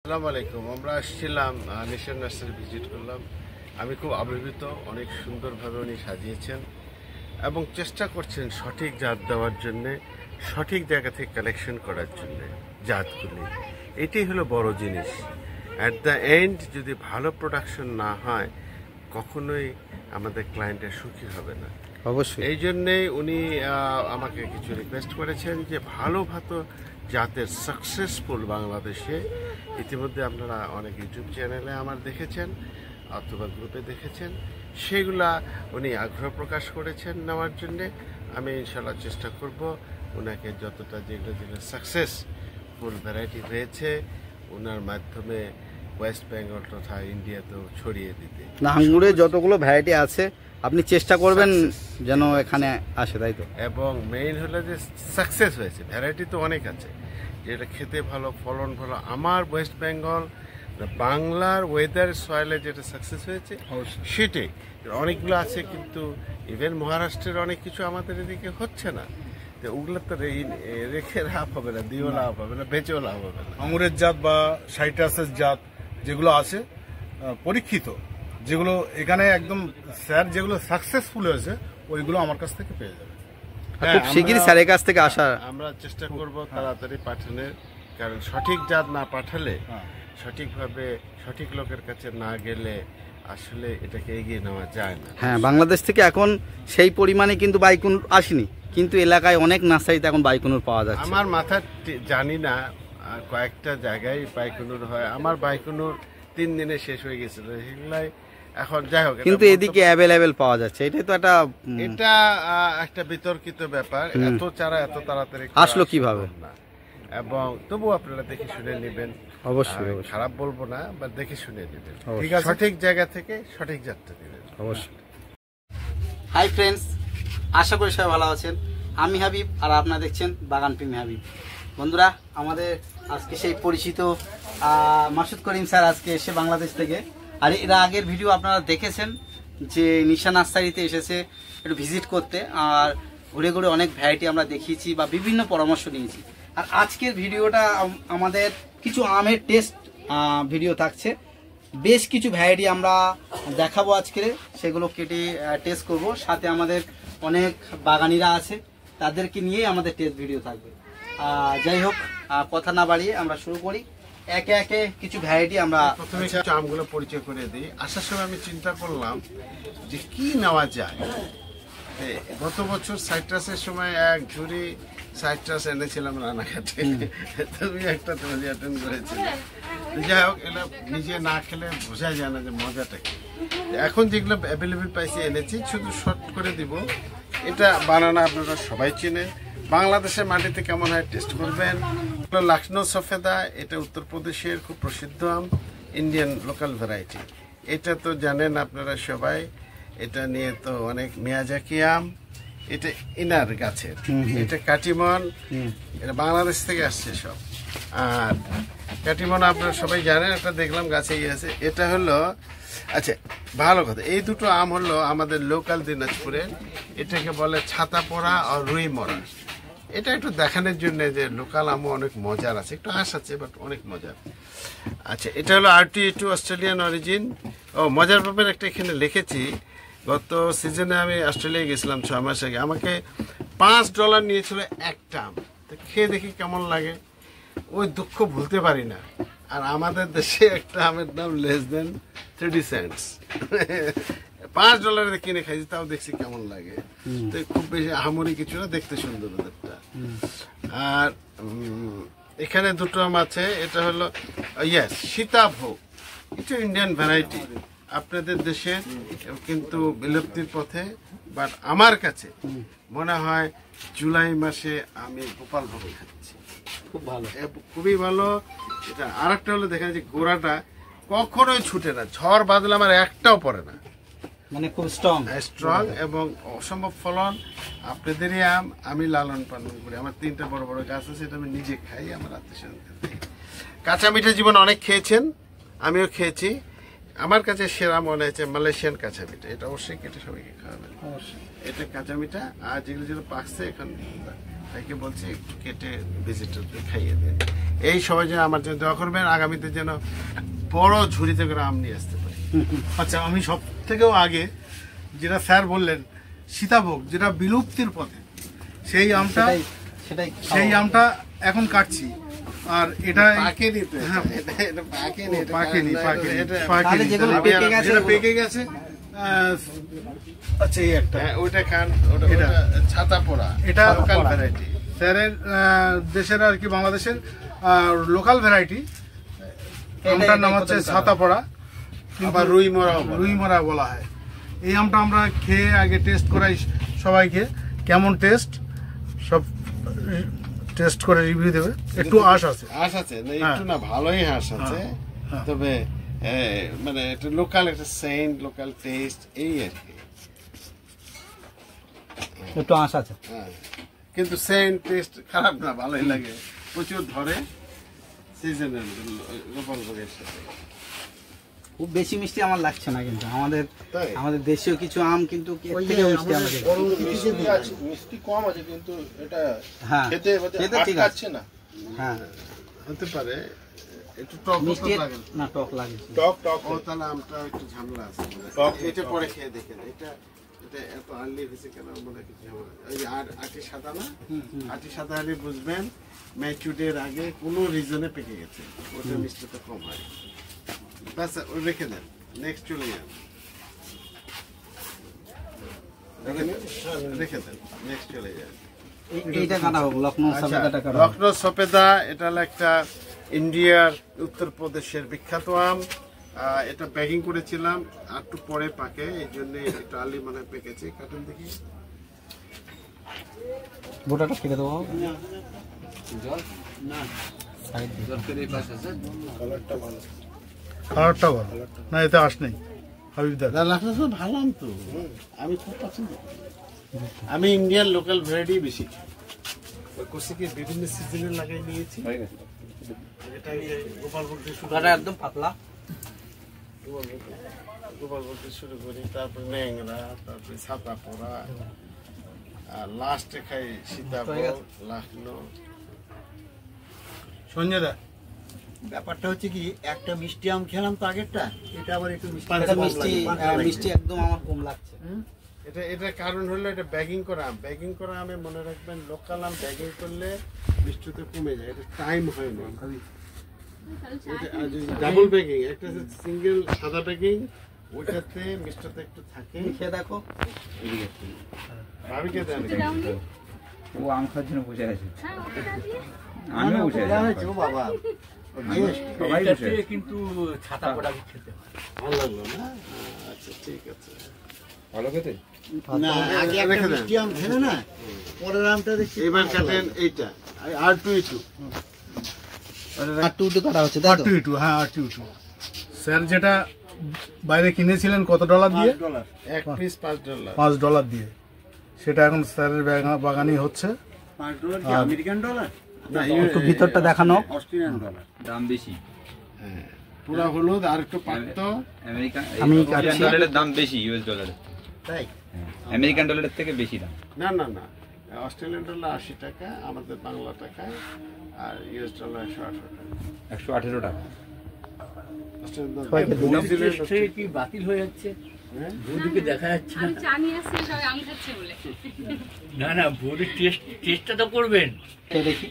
আসসালামু আলাইকুম। আমরা আসছিলাম নেশন নার্সারি ভিজিট করলাম। আমি খুব আবির্ভূত, অনেক সুন্দরভাবে উনি সাজিয়েছেন এবং চেষ্টা করছেন সঠিক জাত দেওয়ার জন্যে, সঠিক জায়গা থেকে কালেকশন করার জন্যে জাতগুলি। এটাই হলো বড় জিনিস। অ্যাট দ্য এন্ড যদি ভালো প্রোডাকশন না হয় কখনোই আমাদের ক্লায়েন্টের সুখী হবে না। অবশ্যই এই জন্যেই উনি আমাকে কিছু রিকোয়েস্ট করেছেন যে ভালো ভালো জাতের সাকসেসফুল বাংলাদেশে, ইতিমধ্যে আপনারা অনেক ইউটিউব চ্যানেলে আমার দেখেছেন অথবা গ্রুপে দেখেছেন, সেগুলা উনি আগ্রহ প্রকাশ করেছেন নেওয়ার জন্যে। আমি ইনশাল্লাহ চেষ্টা করব ওনাকে যতটা যেগুলো সাকসেসফুল ভ্যারাইটি রয়েছে ওনার মাধ্যমে ওয়েস্ট বেঙ্গল তথা ইন্ডিয়াতেও ছড়িয়ে দিতে। না, আঙ্গুরের যতগুলো ভ্যারাইটি আছে আপনি চেষ্টা করবেন যেন এখানে আসে, তাই তো? এবং মেইন হলো যে সাকসেস হয়েছে। ভ্যারাইটি তো অনেক আছে, যেটা খেতে ভালো, ফলন ভালো। আমার ওয়েস্ট বেঙ্গল বাংলার ওয়েদার সয়েলে যেটা সাকসেস হয়েছে সেটাই। অনেকগুলো আছে কিন্তু ইভেন মহারাষ্ট্রের অনেক কিছু আমাদের এদিকে হচ্ছে না। তো ওগুলো তো রেখে লাভ হবে না, দিয়েও লাভ হবে না, বেচেও লাভ হবে না। আঙুরের জাত বা সাইট্রাসের জাত যেগুলো আছে পরীক্ষিত, যেগুলো এখানে একদম স্যার যেগুলো সাকসেসফুল হয়েছে ওইগুলো আমার কাছ থেকে পেয়ে যাবে। খুব শিগগিরই স্যারের কাছ থেকে আসা আমরা চেষ্টা করব তাড়াতাড়ি পাঠানোর, কারণ সঠিক জাত না পাঠালে, সঠিকভাবে সঠিক লোকের কাছে না গেলে আসলে এটাকে এগিয়ে নেওয়া যায় না। হ্যাঁ, বাংলাদেশ থেকে এখন সেই পরিমাণে কিন্তু বাইকুনুর আসেনি, কিন্তু এলাকায় অনেক নার্সারিতে এখন বাইকুনুর পাওয়া যাচ্ছে। আমার মাথা জানি না, কয়েকটা জায়গায় বাইকুনুর হয়। আমার বাইকুনুর 3 দিনে শেষ হয়ে গেছিল, সেগুলাই এখন যাই হোক, কিন্তু এদিকে অ্যাভেলেবেল পাওয়া যাচ্ছে। এটাই তো এটা একটা বিতর্কিত ব্যাপার। এত চারা এত তাড়াতাড়ি আসলো কিভাবে না, এবং তবু আপনারা দেখে শুনে নেবেন। অবশ্যই খারাপ বলবো না, বা দেখে শুনে নেবেন, ঠিক আছে? সঠিক জায়গা থেকে সঠিক যাত্রা নেবেন। অবশ্যই। হাই ফ্রেন্ডস, আশা করি সবাই ভালো আছেন। আমি হাবিব আর আপনারা দেখছেন বাগান প্রেমী হাবিব। বন্ধুরা, আমাদের আজকে সেই পরিচিত মাসুদ করিম স্যার আজকে এসে বাংলাদেশ থেকে। আর এর আগের ভিডিও আপনারা দেখেছেন যে নিশা নার্সারিতে এসেছে একটু ভিজিট করতে, আর ঘুরে ঘুরে অনেক ভ্যারাইটি আমরা দেখিয়েছি বা বিভিন্ন পরামর্শ নিয়েছি। আর আজকের ভিডিওটা আমাদের কিছু আমের টেস্ট ভিডিও থাকছে। বেশ কিছু ভ্যারাইটি আমরা দেখাবো আজকে, সেগুলো কেটে টেস্ট করব। সাথে আমাদের অনেক বাগানিরা আছে, তাদেরকে নিয়েই আমাদের টেস্ট ভিডিও থাকবে। যাই হোক, কথা না বাড়িয়ে আমরা শুরু করি। একে একে কিছু ভ্যারাইটি আমরা প্রথমে আমগুলো পরিচয় করে দিই। আসার সময় আমি চিন্তা করলাম যে কি নেওয়া যায়। গত বছর সাইট্রাসের সময় এক ঝুড়ি সাইট্রাস এনেছিলাম রানাঘাটে, তুমি একটা অ্যাটেন্ড করেছিলে। যাই হোক, এটা নিজে না খেলে বোঝা যায় না যে মজাটা কি। এখন যেগুলো অ্যাভেলেবেল পাইছি এনেছি, শুধু শর্ট করে দিব। এটা বানানা আপনারা সবাই চিনে, বাংলাদেশের মাটিতে কেমন হয় টেস্ট করবেন। লখনৌ সফেদা, এটা উত্তরপ্রদেশের খুব প্রসিদ্ধ আম, ইন্ডিয়ান লোকাল ভ্যারাইটি। এটা তো জানেন আপনারা সবাই। এটা নিয়ে তো অনেক মিয়াজাকি আম, এটা ইনার গাছের, এটা কাটিমন, এটা বাংলাদেশ থেকে আসছে সব। আর কাটিমন আপনারা সবাই জানেন, এটা দেখলাম গাছেই আছে। এটা হলো, আচ্ছা ভালো কথা, এই দুটো আম হলো আমাদের লোকাল দিনাজপুরের। এটাকে বলে ছাতা পড়া আর রুই মরা। এটা একটু দেখানোর জন্য যে লোকাল আমও অনেক মজার আছে, একটু আশ আছে বাট অনেক মজার। আচ্ছা, এটা হলো RT2 অস্ট্রেলিয়ান অরিজিন। ও মজার ব্যাপারে একটা এখানে লিখেছি, গত সিজনে আমি অস্ট্রেলিয়া গেছিলাম 6 মাস আগে, আমাকে $5 নিয়েছিল একটা আম। তো খেয়ে দেখি কেমন লাগে, ওই দুঃখ ভুলতে পারি না। আর আমাদের দেশে একটা আমের দাম লেস দেন 30 সেন্টস। $5 কিনে খাইছি, তাও দেখছি কেমন লাগে। তো খুব বেশি আহামরি কিছু না, দেখতে সুন্দর ওদেরটা। আর এখানে দুটো আম আছে, এটা হলো সীতাভোগ, এটা ইন্ডিয়ান ভ্যারাইটি, আপনাদের দেশে কিন্তু বিলুপ্তির পথে। বাট আমার কাছে মনে হয় জুলাই মাসে আমি গোপাল ভোগ খাচ্ছি, খুব ভালো, খুবই ভালো। এটা আর একটা হলো দেখেন যে গোড়াটা কখনোই ছুটে না, ঝড় বাদলে আমার একটাও পড়ে না, মানে খুব স্ট্রং এবং অসম্ভব ফলন। আপনাদেরই আম আমি লালন পালন করি, আমার 3টা বড় বড় গাছ আছে, এটা আমি নিজে খাই, আমার আত্মীয়-স্বজনকে দিই। কাঁচা মিঠা জীবন অনেক খেয়েছেন, আমিও খেয়েছি। আমার কাছে সেরা মনে হয়েছে মালয়েশিয়ান কাঁচা মিঠা, এটা অবশ্যই কেটে সবাইকে খাওয়াবেন। এটা কাঁচা মিঠা। আর যেগুলো যেগুলো পাকছে এখন তাকে বলছি একটু কেটে ভিজিটরকে খাইয়ে দেন। এই সবাই যেন আমার জন্য দোয়া করবেন, আগামীতে যেন বড় ঝুড়িতে করে আম নিয়ে আসতে পারি। আচ্ছা, আমি সব থেকেও আগে যেটা স্যার বললেন সীতাভোগ, যেটা বিলুপ্তির পথে, সেই আমটা সেটাই সেই আমটা এখন কাটছি। আর এটা পাকেনি তো, হ্যাঁ, এটা পাকেনি, এটা পাকেনি, পাকেনি, এটা- পাকেনি। যেগুলো তাহলে পেকে গেছে, যেটা পেকে গেছে, আচ্ছা এই একটা, হ্যাঁ, ওইটা খান, এটা। ওটা ছাতা পোড়া, এটা লোকাল ভ্যারাইটি। স্যারের দেশের আর কি বাংলাদেশের লোকাল ভ্যারাইটি। আমটার নাম হচ্ছে ছাতাপড়া, আবার রুই মোড়াও বলে। রুই মরা বলা হয়। এই আমটা আমরা খেয়ে আগে টেস্ট করাই সবাইকে, কেমন টেস্ট সব টেস্ট করে রিভিউ দেবে। একটু আশ আছে। হাঁস আছে না, একটু না, ভালোই হাঁস আছে, হ্যাঁ। তবে মানে এটা লোকাল, একটা সেন্ট, লোকাল টেস্ট, এই আর কি। একটু আঁশ আছে। হ্যাঁ, কিন্তু সেন্ট টেস্ট খারাপ না, ভালোই লাগে, প্রচুর ধরে সিজনাল গোপাল ভোগের সাথে। খুব বেশি মিষ্টি আমার লাগছে না, কিন্তু আমাদের তাই? আমাদের দেশীয় কিছু আম কিন্তু এর থেকেও মিষ্টি আমাদের। মিষ্টি কম আছে, কিন্তু এটা হ্যাঁ, খেতে খেতে ঠিক আছে। আটকাচ্ছে না। হ্যাঁ, হতে পারে একটু টক মিষ্টি লাগে। না, টক লাগে। টক টক ও তাহলে আমটা একটু ঝামেলা আছে, টক, এটা পরে খেয়ে দেখেন। এটা এটা এত আর্লি হয়েছে কেন, মনে হয় কিছু ঝামেলা। ওই যে আটি সাদা না, আটি সাদা হলে বুঝবেন ম্যাচুরের আগে কোনো রিজনে পেকে গেছে, ওটা মিষ্টিটা কম হয়। বাস ওই রেখে দেন, নেক্সট চলে যান, রেখে দেন, নেক্সট চলে যান। এইটা কাটা হোক, লখনৌ আচ্ছা, সবেদাটা কাটা হোক। লখনৌ সফেদা, এটা হলো একটা ইন্ডিয়ার উত্তরপ্রদেশের বিখ্যাত আম। এটা প্যাকিং করেছিলাম, আর একটু পরে পাকে, এই জন্য একটু আর্লি মনে হয় পেকেছে। কাটুন দেখি। গোটাটা কেটে দেবো। সাইড দিয়ে। কালারটা ভালো না, এতে আশ নেই। হাবিবদার লাফাসা ভালো আম তো, আমি খুব পছন্দ করি। আমি ইন্ডিয়ান লোকাল ভ্যারাইটি বেশি খাই। ওই কষিকে বিভিন্ন সিজনে লাগাই নিয়েছি। এটা গোপালভোগ দিয়ে শুরু গোটাটা একদম পাতলা। গোপালভোগ দিয়ে শুরু করি, তারপরে ন্যাংরা, তারপরে ছাতা পোড়া, আর লাস্টে খাই সীতাভোগ, লখনৌ। সঞ্জয় দা, ব্যাপারটা হচ্ছে কি, একটা মিষ্টি আম খেলাম তো আগেরটা, এটা আবার একটু মিষ্টি এটা কম মিষ্টি, লাগে, পাতলা লাগছে। মিষ্টি একদম আমার কম লাগছে। এটা কারণ হলো এটা ব্যাগিং করা আম। ব্যাগিং করা আমে মনে রাখবেন, লোকাল আম ব্যাগিং করলে মিষ্টতা কমে যায়, এটা টাইম হয় না। ডাবল ব্যাগিং, একটা সিঙ্গেল সাদা ব্যাগিং, ওইটাতে মিষ্টতা একটু থাকে। খেয়ে দেখো। ভাবিকে দেন। ও আম খাওয়ার জন্য বসে আছে, আমিও বসে দেওয়া আছি। হয়েছে, ও বাবা, সবাই বসে আছে। কিন্তু ছাতা পোড়া খেতে হয়। ভালো লাগলো না? আচ্ছা, ঠিক আছে। ভালো খেতে। না, আগে একটা রেখে দেন। মিষ্টি আম খেলে না, পরের আমটা দেখছি এবার কাটেন এইটা, আর টু ইটু। আর টু টু কাটা হচ্ছে, তাই তো? R2E2, হ্যাঁ R2E2। স্যার যেটা বাইরে কিনেছিলেন কত ডলার দিয়ে? $5 এক পিস $5। $5 দিয়ে। সেটা এখন স্যারের বাগানই হচ্ছে। $5 কি আমেরিকান ডলার? না, একটু ভিতরটা দেখানো। Australian dollar. দাম বেশি। পুরা হলুদ আর একটু পাকতো। আমেরিকান আমি ইন্ডিয়ান কাটছি। ডলারের দাম বেশি, ইউএস ডলারের। তাই? আমেরিকান ডলারের থেকে বেশি দাম। না না না, অস্ট্রেলিয়ান ডলার 80 টাকা, আমাদের বাংলা টাকায়, আর ইউএস ডলার 118 টাকা। 118 টাকা। অস্ট্রেলিয়ান ডলার সবাইকে দিলাম। নিউজিল্যান্ড টেস্ট থেকে কি বাতিল হয়ে যাচ্ছে? হ্যাঁ? বৌদিকে দেখা যাচ্ছে আমি না। চা নিয়ে আসছি, সবাই আম খাচ্ছে বলে। না না, বৌদির টেস্টটা তো করবেন। খেয়ে দেখি।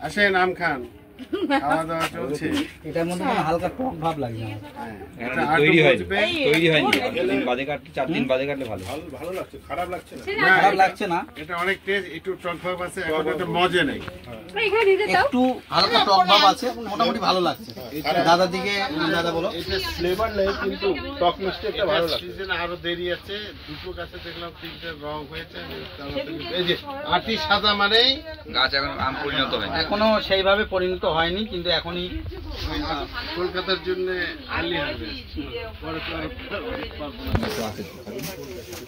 আসেন, আম খান, খাওয়া দাওয়া চলছে। এটার মধ্যে কোনো হালকা টক ভাব লাগে আমার। হ্যাঁ, এখন এটা আর তৈরি একটু হয়নি, বুঝবে। তৈরি হয়নি। 4 দিন বাদে কাটলে, 4 দিন বাদে কাটলে ভালো। ভালো লাগছে, খারাপ লাগছে না। না, খারাপ লাগছে না। এটা অনেক টেস্ট, একটু টক ভাব আছে, এখন এটা মজা নেই। এখানে দিতে দাও। একটু হালকা টক ভাব আছে, মোটামুটি ভালো লাগছে। দাদার দিকে, দাদা বলো। এটা ফ্লেভার নেই, কিন্তু টক মিষ্টি একটা ভালো লাগছে। সিজনে আরো দেরি আছে, দুটো গাছে দেখলাম 3টে রং হয়েছে। আমি তাড়াতাড়ি, এই যে আটি সাদা মানেই গাছ এখন আম পরিণত হয়নি। এখনো সেইভাবে পরিণত হয়নি, কিন্তু এখনই কলকাতার জন্য আর্লি হারভেস্ট।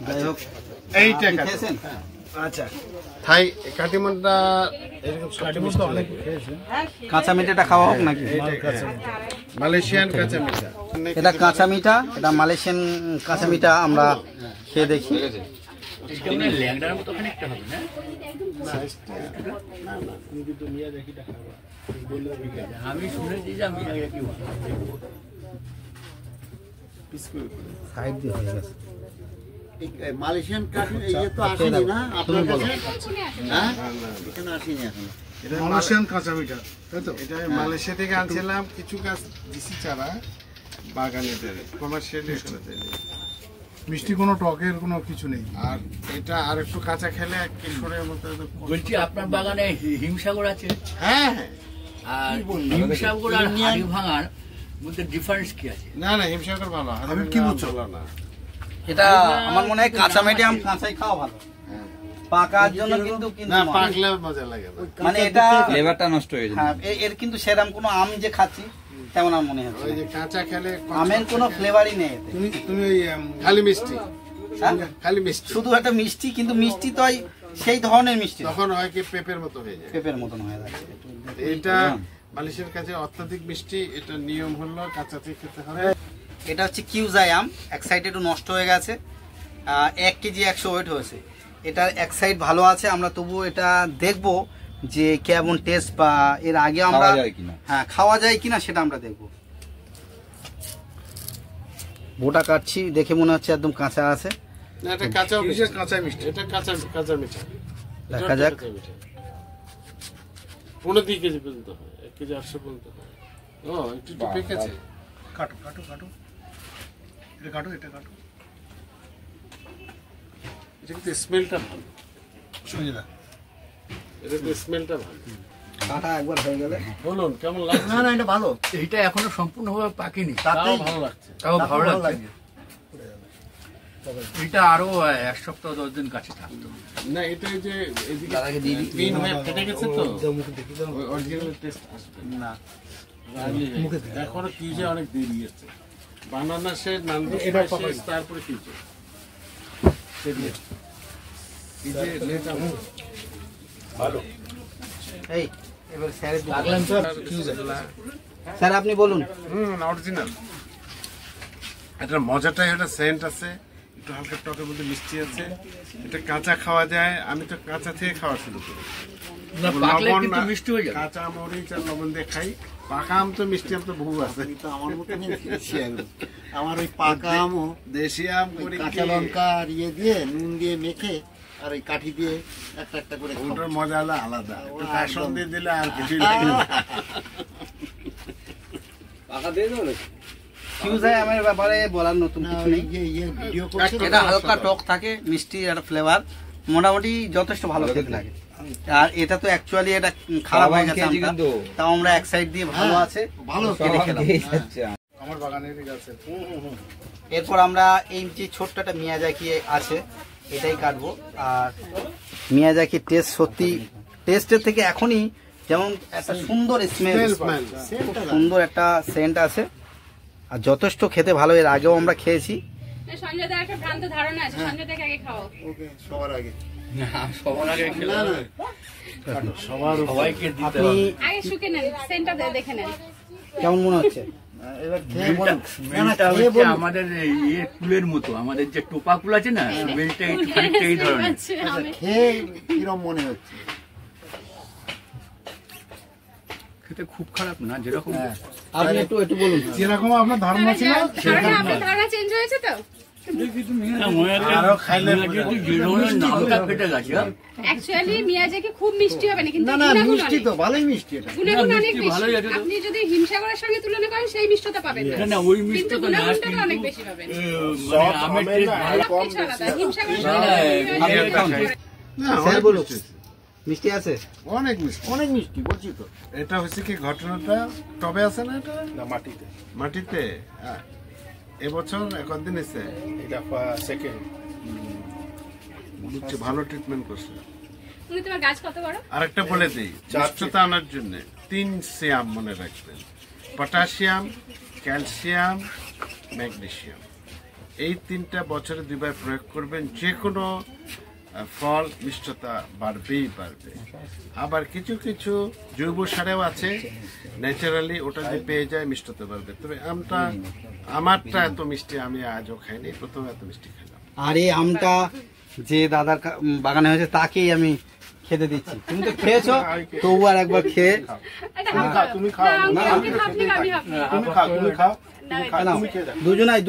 যাই হোক। এইটা আপনি খেয়েছেন? আচ্ছা, থাই কাটিমনটা এরকম কাটিমন তো অনেক খেয়েছে। কাঁচা মিঠাটা খাওয়া হোক নাকি? মালয়েশিয়ান কাঁচা মিঠা। এটা কাঁচা মিঠা, এটা মালয়েশিয়ান কাঁচা মিঠা। আমরা খেয়ে দেখি। ল্যাংড়ার মতো খানিকটা হবে না? আমি শুনেছি যে আমি আগে কি সাইড দিয়ে হয়ে গেছে। মালয়েশিয়ান কাঠ ইয়ে তো আসেনি না আপনার কাছে? হ্যাঁ এখানে আসেনি এখনো। মালয়েশিয়ান কাঁচা মিঠা তাই তো? এটা মালয়েশিয়া থেকে আনছিলাম, কিছু গাছ দিছি চারা বাগানে, কমার্শিয়ালি করে দেয়নি। মিষ্টি কোনো টকের কোনো কিছু নেই। আর এটা আর একটু কাঁচা খেলে কিশোরের মতো একদম বলছি আপনার বাগানে হিমসাগর আছে? হ্যাঁ হ্যাঁ। আর হিমসাগর আর হাড়ি ভাঙার মধ্যে ডিফারেন্স কি আছে? না না, হিমসাগর ভালো। আমি কি বলছো? না, এটা আমার মনে হয় কাঁচা মিডিয়াম কাঁচাই খাওয়া ভালো, পাকার জন্য কিন্তু না পাকলে মজা লাগে না। মানে এটা ফ্লেভারটা নষ্ট হয়ে যায়। হ্যাঁ, এর কিন্তু সেরকম কোনো আম যে খাচ্ছি তেমন আর মনে হচ্ছে ওই না। যে কাঁচা খেলে আমের কোনো ফ্লেভারই নেই এতে। তুমি ওই খালি মিষ্টি, হ্যাঁ? খালি মিষ্টি। শুধু একটা মিষ্টি, কিন্তু মিষ্টি তো সেই ধরনের মিষ্টি না, তখন হয় কি পেঁপের মতো হয়ে যায়। পেঁপের মতন হয়ে যাচ্ছে। এটা মালয়েশিয়ার কাছে অত্যধিক মিষ্টি, এটা নিয়ম হলো কাঁচাতে খেতে হবে। এটা হচ্ছে কিউজাই আম, এক সাইড একটু নষ্ট হয়ে গেছে, 1 কেজি 100 ওয়েট হয়েছে। এটার এক সাইড ভালো আছে, আমরা তবুও এটা দেখবো যে কেমন টেস্ট, বা এর আগে আমরা খাওয়া যায় কিনা। হ্যাঁ খাওয়া যায় কিনা সেটা আমরা দেখবো। বোটা কাটছি, দেখে মনে হচ্ছে একদম কাঁচা আছে। না এটা কাঁচা মিষ্টি, কাঁচা মিষ্টি। এটা কাঁচা কাঁচা মিঠা। দেখা যাক। 15 কেজি পর্যন্ত হয়, 1 কেজি 800 পর্যন্ত হয়। ও একটু একটু পেকেছে। কাটো কাটো কাটো, এটা কাটো, এটা কাটো। এটা কিন্তু স্মেলটা ভালো, শুনে দা এটা তো স্মেলটা ভালো। কাটা একবার হয়ে গেলে বলুন কেমন লাগছে? না না এটা ভালো। এটা এখনো সম্পূর্ণভাবে পাকেনি, তাও ভালো লাগছে। তাও ভালো ভালো লাগছে। এটা আরো 1 সপ্তাহ 10 দিন কাছে থাকতো। না এটা যে এদিকে তার আগে দিয়ে দিই। গ্রিন হয়ে ফেটে গেছে তো, অরিজিনাল টেস্ট আসবে না। এখনো কিউজে অনেক দেরি আছে। বানানা সে নান্দু তারপরে কিউজে এই এবার স্যারের দিকে। লাগলাম তো। স্যার আপনি বলুন। অরিজিনাল। এটা মজাটাই, এটা সেন্ট আছে, একটু হালকা টকের মধ্যে মিষ্টি আছে। এটা কাঁচা খাওয়া যায়, আমি তো কাঁচা থেকে খাওয়া শুরু করি। না পাকলে লবণ কিন্তু না, মিষ্টি হয়ে যাবে। কাঁচা মরিচ আর লবণ দিয়ে খাই। পাকা আম তো মিষ্টি আম তো বহু আছে। তো আমার মতনই দেশি আলু। আমার ওই পাকা আমও দেশি আম ওই করি কাঁচা কি, লঙ্কা আর ইয়ে দিয়ে নুন দিয়ে মেখে আর ওই কাঠি দিয়ে একটা একটা করে খাবো। ওটার মজা হলো আলাদা। একটু একদম। কাসন দিয়ে দিলে আর কিছুই লাগে না। কিউজাই আমের ব্যাপারে বলার নতুন না, কিছু ওই নেই। ইয়ে ভিডিও করছে তো। এটা হালকা টক থাকে, মিষ্টি একটা ফ্লেভার, মোটামুটি যথেষ্ট ভালো খেতে লাগে। আর এটা তো অ্যাকচুয়ালি এটা খারাপ হয়ে গেছে খেয়েছি আমটা। কিন্তু। তাও আমরা এক সাইড দিয়ে ভালো হ্যাঁ, আছে ভালো কেটে খেলাম। আমার বাগানেরই গাছে। এরপর আমরা এই যে ছোট্ট একটা মিয়াজাকি আছে এটাই কাটবো। আর মিয়াজাকি টেস্ট সত্যি, টেস্টের থেকে এখনই যেমন একটা সুন্দর স্মেল, খুব সুন্দর একটা সেন্ট আছে, আর যথেষ্ট খেতে ভালো। এর আগেও আমরা খেয়েছি। সঞ্জয় দার একটা ভ্রান্ত ধারণা আছে, সঞ্জয় দাকে আগে খাও। ওকে সবার আগে। না সবার আগে খেলে না না সবাইকে দিতে আপনি হবে। আগে শুকে নেন, সেন্টটা দেখে নেন। কেমন মনে হচ্ছে? এবার খেয়ে বলুন। না না মেলটা খেয়ে হচ্ছে বলুন। আমাদের ইয়ে কুলের মতো, আমাদের যে টোপা কুল আছে না, মেলটা একটু খানিকটা এই ধরনের। আচ্ছা, আচ্ছা, আমি- খেয়ে কিরম মনে হচ্ছে? খেতে খুব খারাপ না, যেরকম আপনি একটু একটু বলুন। যেরকম আপনার ধারণা ছিল ধারণা, আপনার ধারণা চেঞ্জ হয়েছে তো? আরো খাইলে যে ধরনের নামটা ফেটে গেছে। অ্যাকচুয়ালি মিয়াজাকি খুব মিষ্টি হবে না, কিন্তু না না গুণাগুণ মিষ্টি অনেক। তো ভালোই মিষ্টি এটা। গুণাগুণ না, অনেক মিষ্টি বেশি। ভালোই আছে তো। আপনি যদি হিমসাগরের সঙ্গে তুলনা করেন সেই মিষ্টতা পাবেন না। না না ওই কিন্তু মিষ্টিটা না, গুণাগুণটা কিন্তু অনেক বেশি পাবেন। মানে আমের টেস্ট ভালো। সবকিছু আলাদা। হিমসাগরের না, সঙ্গে না, মিয়াজাকি আমের আলাদা। টেস্ট না, স্যার অনেক বলুন। মিষ্টি। মিষ্টি আছে? অনেক মিষ্টি। অনেক মিষ্টি বলছি তো। এটা হচ্ছে কি ঘটনাটা, টবে আছে না এটা না মাটিতে, মাটিতে। এবছর কতদিন এসে এটা সেকেন্ড। ভালো ট্রিটমেন্ট করছে। উনি তোমার গাছ কত বড়? আরেকটা বলে দিই, মিষ্টতা আনার জন্য 3 সিয়াম মনে রাখবেন: পটাশিয়াম, ক্যালসিয়াম, ম্যাগনেসিয়াম। এই 3টা বছরে 2বার প্রয়োগ করবেন, যে কোনো ফল মিষ্টতা বাড়বেই বাড়বে। আবার কিছু কিছু জৈব সারেও আছে, ন্যাচারালি ওটা যে পেয়ে যায় মিষ্টতা বাড়বে। তবে আমারটা এত মিষ্টি আমি আজও খাইনি, প্রথমে এত মিষ্টি খেলাম। আর এই আমটা যে দাদার বাগানে হয়েছে তাকেই আমি খেতে দিচ্ছি। তুমি তো খেয়েছো, তবু আর একবার খেয়ে তুমি খাও না, আমি খাবনি, আমি খাবনি। তুমি খাও নাও, দুজনাই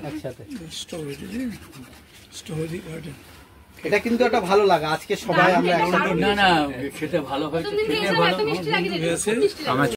একসাথে। এটা কিন্তু একটা ভালো লাগা, আজকে সবাই আমরা একসাথে। না না খেতে ভালো হয়েছে, তুমি খেতে খেয়েছো, ভালো এত মিষ্টি লাগে না, খুব মিষ্টি লাগে।